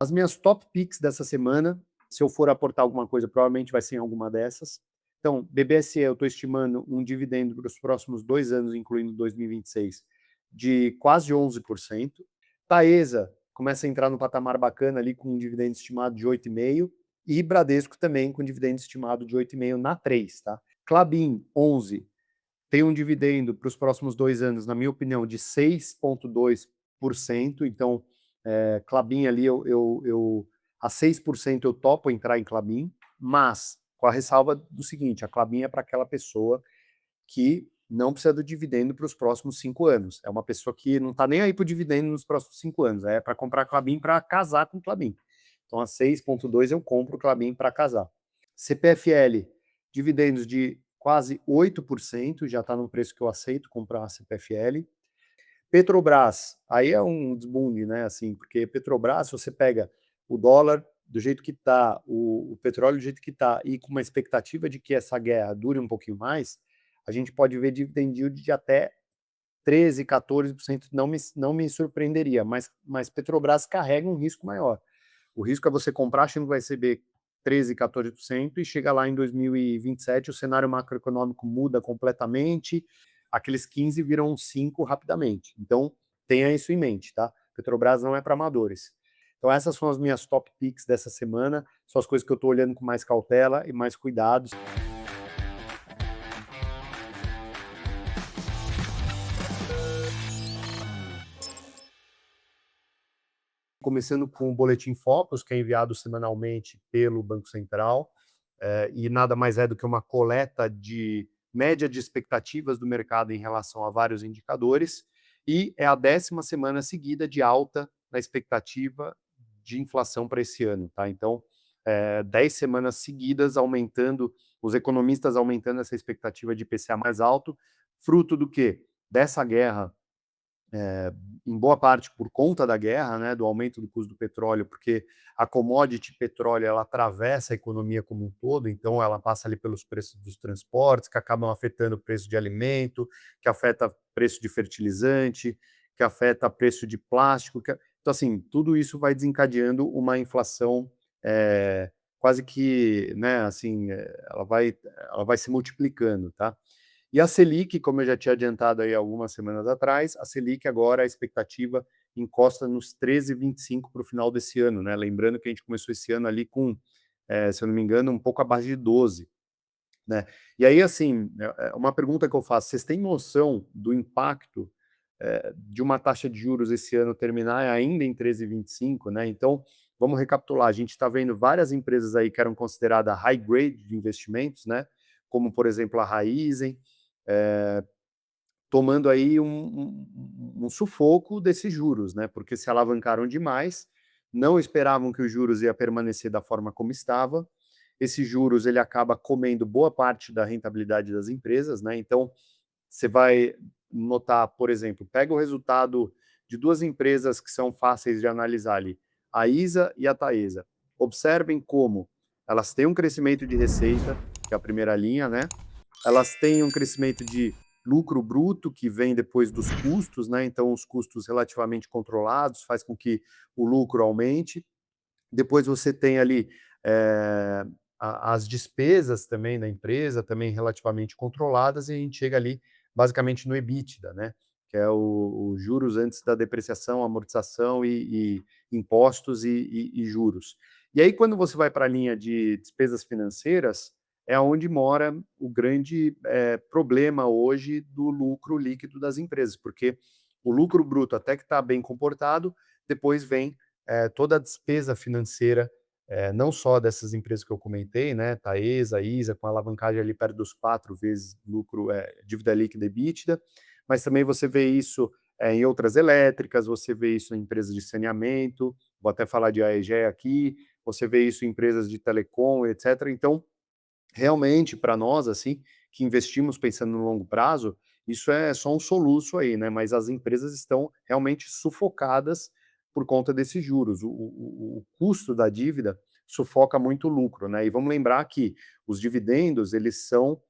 As minhas top picks dessa semana, se eu for aportar alguma coisa, provavelmente vai ser em alguma dessas. Então, BBSE, eu estou estimando um dividendo para os próximos 2 anos, incluindo 2026, de quase 11%. Taesa começa a entrar no patamar bacana ali com um dividendo estimado de 8,5%. E Bradesco também com dividendo estimado de 8,5% na 3, tá? Klabin, 11, tem um dividendo para os próximos 2 anos, na minha opinião, de 6,2%. Então, Klabin ali, a 6% eu topo entrar em Klabin, mas com a ressalva do seguinte: a Klabin é para aquela pessoa que não precisa do dividendo para os próximos 5 anos. É uma pessoa que não está nem aí para o dividendo nos próximos 5 anos. É para comprar Klabin para casar com Klabin. Então, a 6,2 eu compro Klabin para casar. CPFL, dividendos de quase 8%, já está no preço que eu aceito comprar a CPFL. Petrobras, aí é um desbunde, né? Assim, porque Petrobras, se você pega o dólar do jeito que está, o petróleo do jeito que está, e com uma expectativa de que essa guerra dure um pouquinho mais, a gente pode ver dividend yield de até 13, 14%, não me surpreenderia, mas Petrobras carrega um risco maior. O risco é você comprar achando que vai receber 13, 14% e chega lá em 2027, o cenário macroeconômico muda completamente, aqueles 15 viram 5 rapidamente. Então, tenha isso em mente, tá? Petrobras não é para amadores. Então, essas são as minhas top picks dessa semana, são as coisas que eu estou olhando com mais cautela e mais cuidados. Começando com o Boletim Focus, que é enviado semanalmente pelo Banco Central, e nada mais é do que uma coleta de média de expectativas do mercado em relação a vários indicadores, e é a 10ª semana seguida de alta na expectativa de inflação para esse ano, tá? Então, 10 semanas seguidas aumentando, os economistas aumentando essa expectativa de IPCA mais alto, fruto do quê? Dessa guerra, em boa parte por conta da guerra, né, do aumento do custo do petróleo, porque a commodity petróleo ela atravessa a economia como um todo, então ela passa ali pelos preços dos transportes, que acabam afetando o preço de alimento, que afeta preço de fertilizante, que afeta preço de plástico, então assim, tudo isso vai desencadeando uma inflação quase que, né, assim, ela vai se multiplicando, tá? E a Selic, como eu já tinha adiantado aí algumas semanas atrás, a Selic agora, a expectativa encosta nos 13,25 para o final desse ano, né? Lembrando que a gente começou esse ano ali com, se eu não me engano, um pouco abaixo de 12, né? E aí, assim, uma pergunta que eu faço: vocês têm noção do impacto de uma taxa de juros esse ano terminar ainda em 13,25, né? Então, vamos recapitular: a gente está vendo várias empresas aí que eram consideradas high grade de investimentos, né? Como, por exemplo, a Raizen, é, tomando aí um sufoco desses juros, né? Porque se alavancaram demais, não esperavam que os juros ia permanecer da forma como estava. Esses juros ele acaba comendo boa parte da rentabilidade das empresas, né? Então você vai notar, por exemplo, pega o resultado de duas empresas que são fáceis de analisar ali, a ISA e a Taesa. Observem como elas têm um crescimento de receita, que é a primeira linha, né? Elas têm um crescimento de lucro bruto que vem depois dos custos, né? Então, os custos relativamente controlados faz com que o lucro aumente. Depois você tem ali é, as despesas também da empresa, também relativamente controladas, e a gente chega ali basicamente no EBITDA, né? Que é o juros antes da depreciação, amortização e impostos e juros. E aí, quando você vai para a linha de despesas financeiras, é onde mora o grande problema hoje do lucro líquido das empresas, porque o lucro bruto até que está bem comportado, depois vem toda a despesa financeira, não só dessas empresas que eu comentei, né, Taesa, ISA, com alavancagem ali perto dos 4 vezes lucro, dívida líquida e EBITDA, mas também você vê isso em outras elétricas, você vê isso em empresas de saneamento, vou até falar de AEGEA aqui, você vê isso em empresas de telecom, etc. Então, realmente, para nós, assim, que investimos pensando no longo prazo, isso é só um soluço aí, né? Mas as empresas estão realmente sufocadas por conta desses juros. O custo da dívida sufoca muito o lucro, né? E vamos lembrar que os dividendos, eles são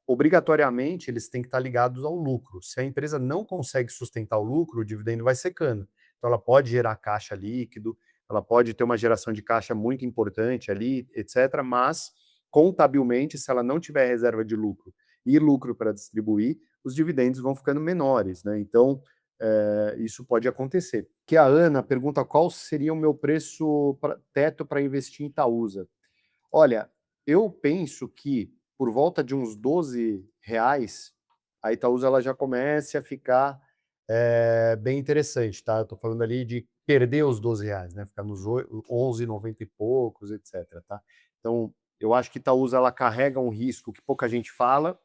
obrigatoriamente, eles têm que estar ligados ao lucro. Se a empresa não consegue sustentar o lucro, o dividendo vai secando. Então, ela pode gerar caixa líquido, ela pode ter uma geração de caixa muito importante ali, etc., mas contabilmente, se ela não tiver reserva de lucro e lucro para distribuir, os dividendos vão ficando menores, né? Então, isso pode acontecer. Que a Ana pergunta qual seria o meu preço teto para investir em Itaúsa. Olha, eu penso que por volta de uns R$ 12, a Itaúsa ela já comece a ficar bem interessante, tá? Eu tô falando ali de perder os R$ 12, né? Ficar nos 11,90 e poucos, etc, tá? Então, eu acho que Itaúsa ela carrega um risco que pouca gente fala,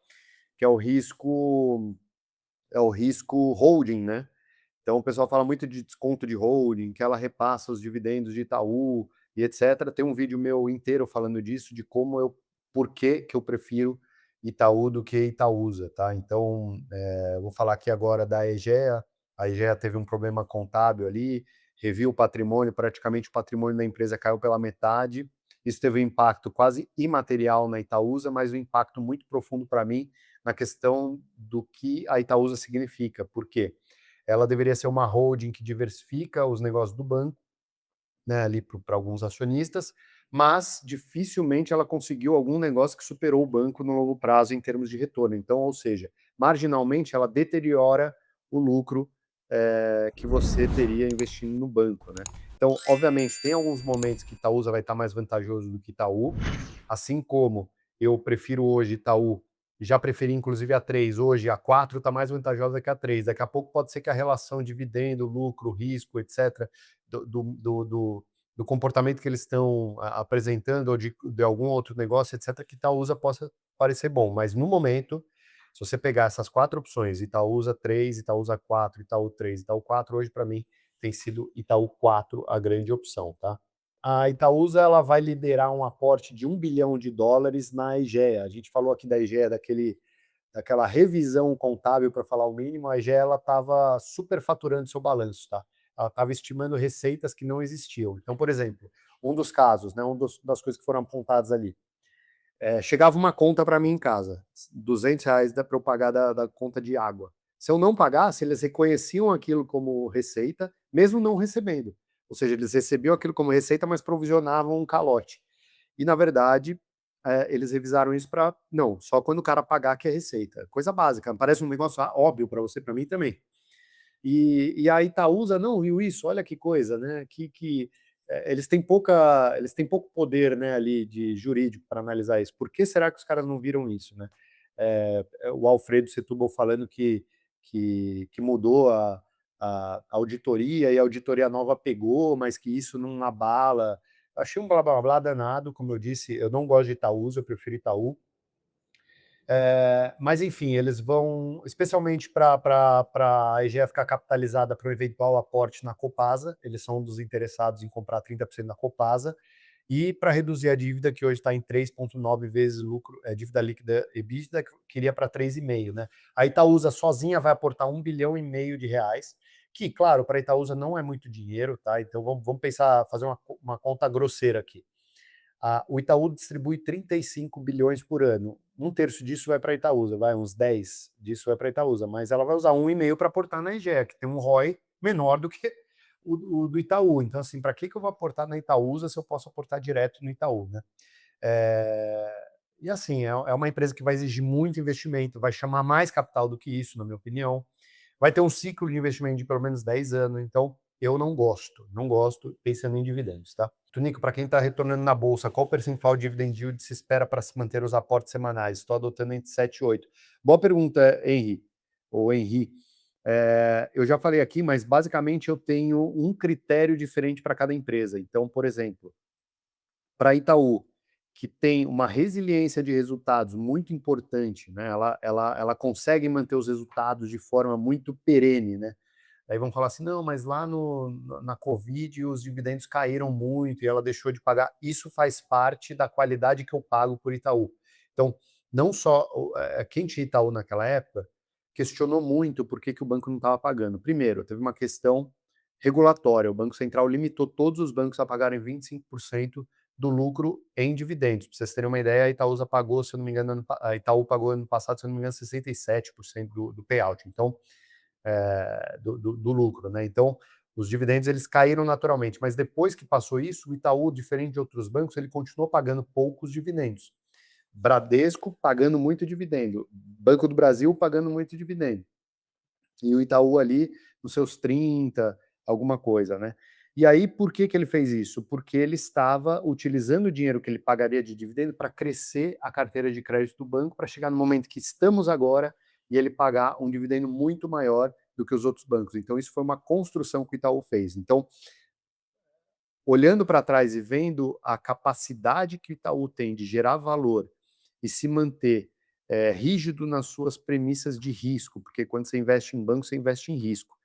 que é o risco holding, né? Então o pessoal fala muito de desconto de holding, que ela repassa os dividendos de Itaú e etc. Tem um vídeo meu inteiro falando disso, de por que eu prefiro Itaú do que Itaúsa, tá? Então, eu vou falar aqui agora da Egea. A Egea teve um problema contábil ali, reviu o patrimônio, praticamente o patrimônio da empresa caiu pela metade. Isso teve um impacto quase imaterial na Itaúsa, mas um impacto muito profundo para mim na questão do que a Itaúsa significa. Por quê? Ela deveria ser uma holding que diversifica os negócios do banco, né, ali para alguns acionistas, mas dificilmente ela conseguiu algum negócio que superou o banco no longo prazo em termos de retorno. Então, ou seja, marginalmente ela deteriora o lucro que você teria investindo no banco, né? Então, obviamente, tem alguns momentos que Itaúsa vai estar mais vantajoso do que Itaú, assim como eu prefiro hoje Itaú, já preferi inclusive a 3, hoje a 4 está mais vantajosa que a 3. Daqui a pouco pode ser que a relação dividendo, lucro, risco, etc., do, do, do, do do comportamento que eles estão apresentando ou de algum outro negócio, etc., que Itaúsa possa parecer bom. Mas no momento, se você pegar essas 4 opções, Itaúsa 3, Itaúsa 4, Itaú 3, Itaú 4, hoje para mim tem sido Itaú 4 a grande opção, tá? A Itaúsa ela vai liderar um aporte de US$ 1 bilhão na Egea. A gente falou aqui da Egea, daquela revisão contábil, para falar o mínimo. A Egea estava superfaturando seu balanço, tá? Ela estava estimando receitas que não existiam. Então, por exemplo, um dos casos, né, das coisas que foram apontadas ali, chegava uma conta para mim em casa, R$ 200 para eu pagar da conta de água. Se eu não pagasse, eles reconheciam aquilo como receita, mesmo não recebendo. Ou seja, eles recebiam aquilo como receita, mas provisionavam um calote. E, na verdade, eles revisaram isso para, não, só quando o cara pagar que é receita. Coisa básica, parece um negócio óbvio para você, para mim também. E a Itaúsa não viu isso, olha que coisa, né? Eles têm pouco poder, né, ali de jurídico para analisar isso. Por que será que os caras não viram isso, né? O Alfredo Setúbal falando que mudou a auditoria e a auditoria nova pegou, mas que isso não abala. Achei um blá blá blá danado, como eu disse, eu não gosto de Itaúsa, eu prefiro Itaú. Mas, enfim, eles vão, especialmente para a EGEA ficar capitalizada para um eventual aporte na Copasa, eles são um dos interessados em comprar 30% da Copasa, e para reduzir a dívida, que hoje está em 3,9 vezes lucro, dívida líquida EBITDA, que queria para 3,5, né? A Itaúsa sozinha vai aportar R$ 1,5 bilhão, que, claro, para a Itaúsa não é muito dinheiro, tá? Então vamos pensar, fazer uma conta grosseira aqui. O Itaú distribui 35 bilhões por ano. Um terço disso vai para a Itaúsa, uns 10 disso vai para a Itaúsa, mas ela vai usar 1,5 para aportar na Egea, que tem um ROI menor do que o do Itaú. Então, assim, para que eu vou aportar na Itaúsa se eu posso aportar direto no Itaú, né? E assim, é uma empresa que vai exigir muito investimento, vai chamar mais capital do que isso, na minha opinião. Vai ter um ciclo de investimento de pelo menos 10 anos, então eu não gosto pensando em dividendos, tá? Tunico, para quem está retornando na bolsa, qual percentual de dividend yield se espera para se manter os aportes semanais? Estou adotando entre 7 e 8. Boa pergunta, Henri, ou Henri. Eu já falei aqui, mas basicamente eu tenho um critério diferente para cada empresa. Então, por exemplo, para Itaú, que tem uma resiliência de resultados muito importante, né? Ela consegue manter os resultados de forma muito perene, né? Aí vão falar assim, não, mas lá na Covid os dividendos caíram muito e ela deixou de pagar. Isso faz parte da qualidade que eu pago por Itaú. Então, não só quem tinha Itaú naquela época questionou muito por que o banco não estava pagando. Primeiro, teve uma questão regulatória. O Banco Central limitou todos os bancos a pagarem 25% do lucro em dividendos. Para vocês terem uma ideia, a Itaúsa pagou, se eu não me engano, a Itaú pagou ano passado, se eu não me engano, 67% do payout. Então, do lucro, né? Então, Os dividendos eles caíram naturalmente, mas depois que passou isso, o Itaú, diferente de outros bancos, ele continuou pagando poucos dividendos. Bradesco pagando muito dividendo, Banco do Brasil pagando muito dividendo, e o Itaú ali nos seus 30, alguma coisa, né? E aí, por que ele fez isso? Porque ele estava utilizando o dinheiro que ele pagaria de dividendo para crescer a carteira de crédito do banco, para chegar no momento que estamos agora e ele pagar um dividendo muito maior do que os outros bancos. Então, isso foi uma construção que o Itaú fez. Então, olhando para trás e vendo a capacidade que o Itaú tem de gerar valor e se manter rígido nas suas premissas de risco, porque quando você investe em banco, você investe em risco.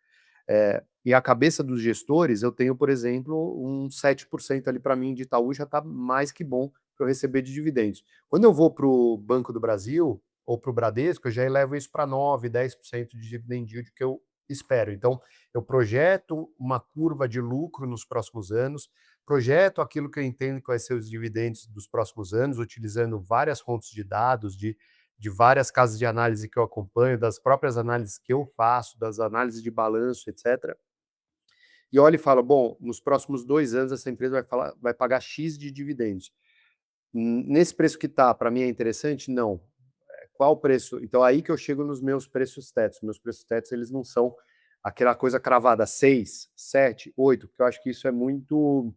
E a cabeça dos gestores, eu tenho, por exemplo, um 7% ali para mim de Itaú já está mais que bom para eu receber de dividendos. Quando eu vou para o Banco do Brasil ou para o Bradesco, eu já elevo isso para 9, 10% de dividend yield que eu espero. Então, eu projeto uma curva de lucro nos próximos anos, projeto aquilo que eu entendo que vai ser os dividendos dos próximos anos, utilizando várias fontes de dados, de várias casas de análise que eu acompanho, das próprias análises que eu faço, das análises de balanço, etc. E olha e fala, bom, nos próximos 2 anos essa empresa vai pagar X de dividendos. Nesse preço que está, para mim é interessante? Não. Qual o preço? Então aí que eu chego nos meus preços tetos. Meus preços tetos, eles não são aquela coisa cravada 6, 7, 8, porque eu acho que isso é muito,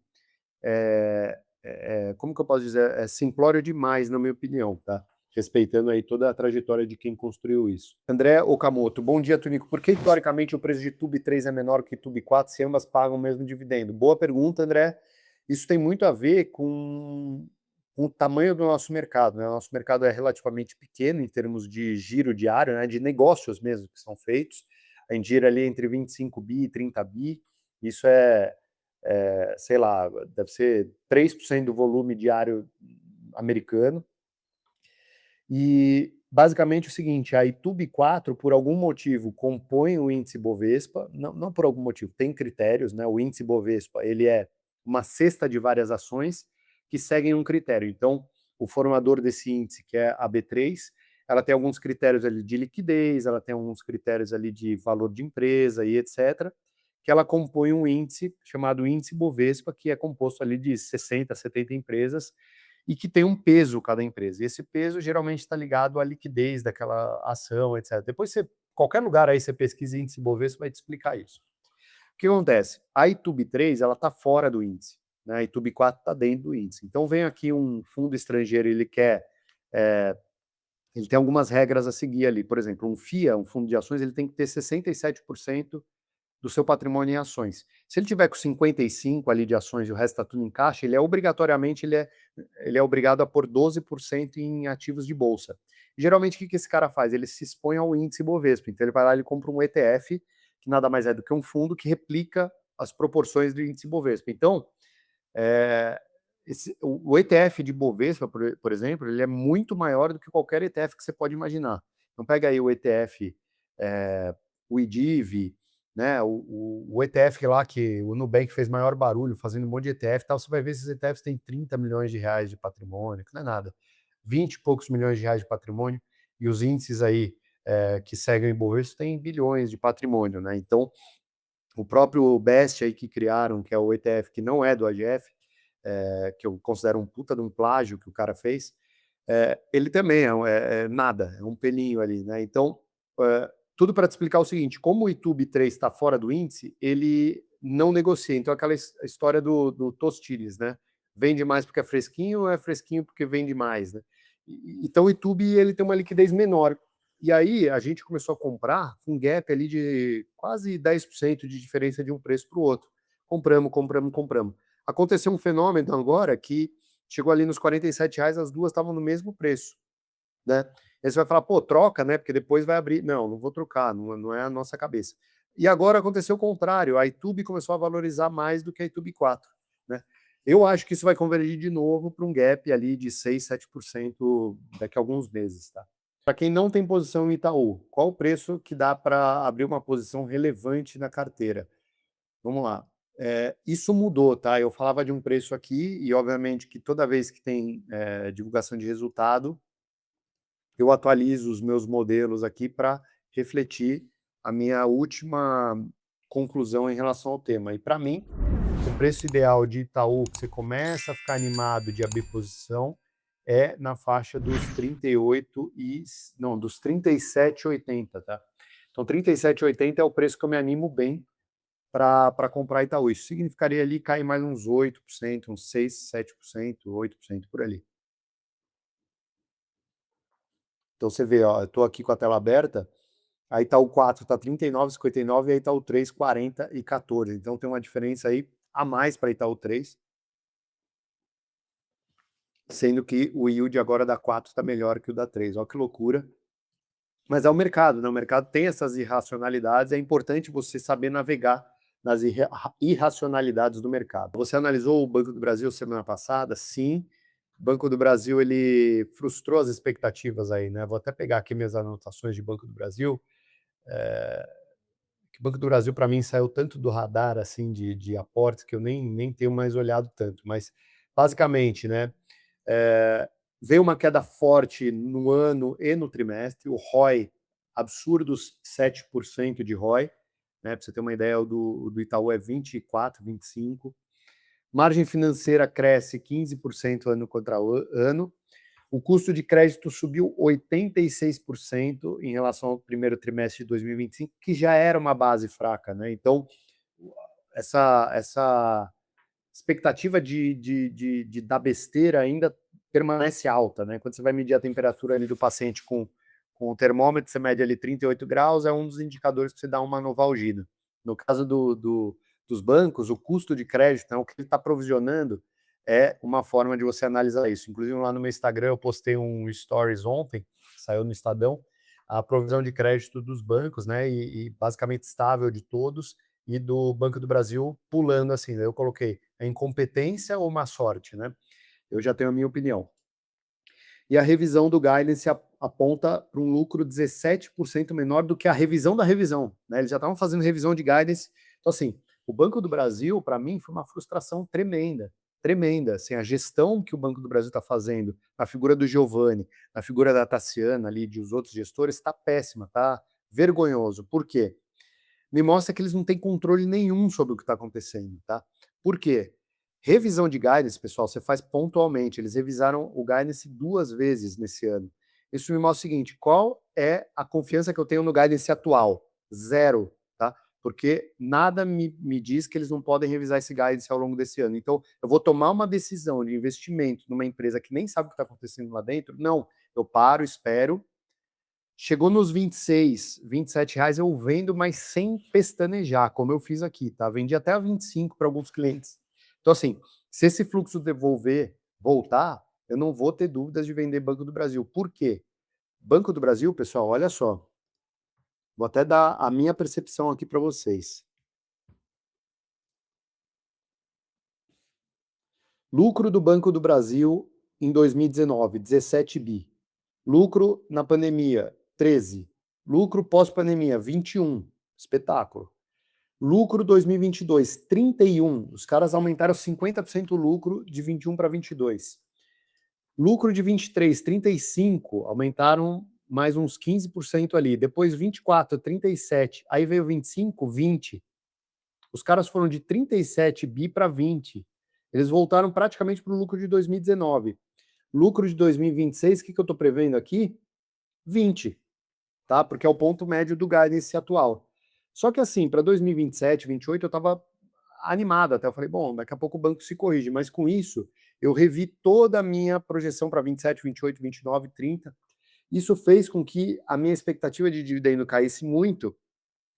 como que eu posso dizer? É simplório demais, na minha opinião, tá? Respeitando aí toda a trajetória de quem construiu isso. André Okamoto, bom dia, Tunico. Por que, teoricamente, o preço de Tube 3 é menor que Tube 4 se ambas pagam o mesmo dividendo? Boa pergunta, André. Isso tem muito a ver com o tamanho do nosso mercado, né? O nosso mercado é relativamente pequeno em termos de giro diário, né? De negócios mesmo que são feitos. A gente gira ali entre 25 bi e 30 bi. Isso sei lá, deve ser 3% do volume diário americano. E basicamente o seguinte, a Itube 4, por algum motivo, compõe o índice Bovespa, não por algum motivo, tem critérios, né? O índice Bovespa, ele é uma cesta de várias ações que seguem um critério. Então, o formador desse índice, que é a B3, ela tem alguns critérios ali de liquidez, ela tem alguns critérios ali de valor de empresa e etc., que ela compõe um índice chamado índice Bovespa, que é composto ali de 60, 70 empresas, e que tem um peso cada empresa. E esse peso geralmente está ligado à liquidez daquela ação, etc. Depois qualquer lugar aí você pesquisa índice Bovespa vai te explicar isso. O que acontece? A Itube 3 ela está fora do índice, né? A Itube 4 está dentro do índice. Então vem aqui um fundo estrangeiro, ele tem algumas regras a seguir ali. Por exemplo, um FIA, um fundo de ações, ele tem que ter 67% do seu patrimônio em ações. Se ele tiver com 55 ali de ações e o resto está tudo em caixa, ele é obrigatoriamente ele é obrigado a pôr 12% em ativos de bolsa. E, geralmente o que esse cara faz? Ele se expõe ao índice Bovespa. Então ele vai lá e compra um ETF, que nada mais é do que um fundo que replica as proporções do índice Bovespa. Então, o ETF de Bovespa, por exemplo, ele é muito maior do que qualquer ETF que você pode imaginar. Então pega aí o ETF, o IDIV, né, o ETF lá que o Nubank fez maior barulho, fazendo um monte de ETF e tal, você vai ver esses ETFs têm 30 milhões de reais de patrimônio, que não é nada. 20 e poucos milhões de reais de patrimônio, e os índices aí que seguem o Ibovespa têm bilhões de patrimônio, né? Então, o próprio BEST aí que criaram, que é o ETF que não é do AGF, que eu considero um puta de um plágio que o cara fez, ele também é nada, é um pelinho ali, né? Então, tudo para te explicar o seguinte, como o Itube 3 está fora do índice, ele não negocia. Então, aquela história do Tostines, né? Vende mais porque é fresquinho ou é fresquinho porque vende mais, né? Então, o Itube ele tem uma liquidez menor. E aí, a gente começou a comprar um gap ali de quase 10% de diferença de um preço para o outro. Compramos, compramos, compramos. Aconteceu um fenômeno agora que chegou ali nos R$ 47, as duas estavam no mesmo preço, né? Aí você vai falar, pô, troca, né? Porque depois vai abrir. Não, não vou trocar, não é a nossa cabeça. E agora aconteceu o contrário, a Itube começou a valorizar mais do que a Itube 4, né? Eu acho que isso vai convergir de novo para um gap ali de 6, 7% daqui a alguns meses, tá? Para quem não tem posição em Itaú, qual o preço que dá para abrir uma posição relevante na carteira? Vamos lá. Isso mudou, tá? Eu falava de um preço aqui e, obviamente, que toda vez que tem divulgação de resultado, eu atualizo os meus modelos aqui para refletir a minha última conclusão em relação ao tema. E para mim, o preço ideal de Itaú, que você começa a ficar animado de abrir posição, é na faixa dos 38 e não, dos 37,80, tá? Então 37,80 é o preço que eu me animo bem para comprar Itaú. Isso significaria ali cair mais uns 8%, uns 6, 7%, 8% por ali. Então você vê, ó, eu estou aqui com a tela aberta, a Itaú 4 está 39,59 e a Itaú 3, 40 e 14. Então tem uma diferença aí a mais para a Itaú 3, sendo que o yield agora da 4 está melhor que o da 3. Olha que loucura. Mas é o mercado, né? O mercado tem essas irracionalidades, é importante você saber navegar nas irracionalidades do mercado. Você analisou o Banco do Brasil semana passada? Sim. O Banco do Brasil, ele frustrou as expectativas aí, né? Vou até pegar aqui minhas anotações de Banco do Brasil. Que o Banco do Brasil, para mim, saiu tanto do radar, assim, de aportes, que eu nem tenho mais olhado tanto. Mas, basicamente, né? Veio uma queda forte no ano e no trimestre, o ROI, absurdos 7% de ROI, né? Para você ter uma ideia, o do Itaú é 24, 25. Margem financeira cresce 15% ano contra ano. O custo de crédito subiu 86% em relação ao primeiro trimestre de 2025, que já era uma base fraca, né? Então, essa expectativa de dar besteira ainda permanece alta, né? Quando você vai medir a temperatura ali do paciente com o termômetro, você mede ali 38 graus, é um dos indicadores para você dar uma novalgina. No caso dos bancos, o custo de crédito, né, o que ele está provisionando, é uma forma de você analisar isso. Inclusive, lá no meu Instagram, eu postei um stories ontem, saiu no Estadão, a provisão de crédito dos bancos, né, e basicamente estável de todos, e do Banco do Brasil pulando assim. Daí eu coloquei a incompetência ou má sorte, né? Eu já tenho a minha opinião. E a revisão do guidance aponta para um lucro 17% menor do que a revisão da revisão, né? Eles já estavam fazendo revisão de guidance. Então, assim, o Banco do Brasil, para mim, foi uma frustração tremenda, tremenda. Assim, a gestão que o Banco do Brasil está fazendo, na figura do Giovanni, na figura da Tassiana ali, de os outros gestores, está péssima, está vergonhoso. Por quê? Me mostra que eles não têm controle nenhum sobre o que está acontecendo, tá? Por quê? Revisão de guidance, pessoal, você faz pontualmente. Eles revisaram o guidance 2 vezes nesse ano. Isso me mostra o seguinte: qual é a confiança que eu tenho no guidance atual? Zero, tá? Porque nada me diz que eles não podem revisar esse guidance ao longo desse ano. Então, eu vou tomar uma decisão de investimento numa empresa que nem sabe o que está acontecendo lá dentro? Não. Eu paro, espero. Chegou nos 26, R$ 27, eu vendo, mas sem pestanejar, como eu fiz aqui, tá? Vendi até a 25 para alguns clientes. Então, assim, se esse fluxo voltar, eu não vou ter dúvidas de vender Banco do Brasil. Por quê? Banco do Brasil, pessoal, olha só. Vou até dar a minha percepção aqui para vocês. Lucro do Banco do Brasil em 2019, 17 bi. Lucro na pandemia, 13. Lucro pós-pandemia, 21. Espetáculo. Lucro 2022, 31. Os caras aumentaram 50% o lucro de 21 para 22. Lucro de 23, 35. Aumentaram mais uns 15% ali. Depois 24, 37. Aí veio 25, 20. Os caras foram de 37 bi para 20. Eles voltaram praticamente para o lucro de 2019. Lucro de 2026, o que eu estou prevendo aqui? 20, tá? Porque é o ponto médio do guidance atual. Só que assim, para 2027, 28, eu estava animado até. Eu falei, bom, daqui a pouco o banco se corrige. Mas com isso, eu revi toda a minha projeção para 27, 28, 29, 30. Isso fez com que a minha expectativa de dividendo caísse muito.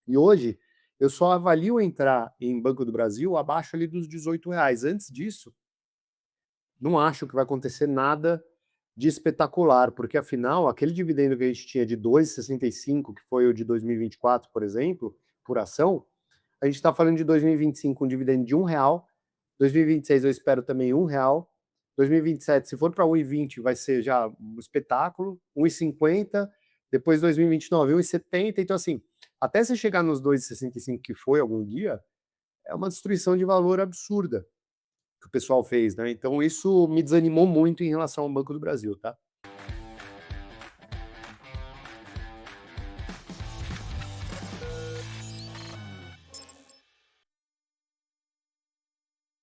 E hoje, eu só avalio entrar em Banco do Brasil abaixo ali dos R$ 18. Antes disso, não acho que vai acontecer nada de espetacular, porque afinal, aquele dividendo que a gente tinha de 2,65, que foi o de 2024, por exemplo, por ação, a gente está falando de 2025 um dividendo de R$ 1, 2026 eu espero também R$ 1, 2027, se for para 1,20, vai ser já um espetáculo, 1,50, depois 2029, 1,70, então assim, até você chegar nos 2,65 que foi algum dia, é uma destruição de valor absurda que o pessoal fez, né? Então isso me desanimou muito em relação ao Banco do Brasil, tá?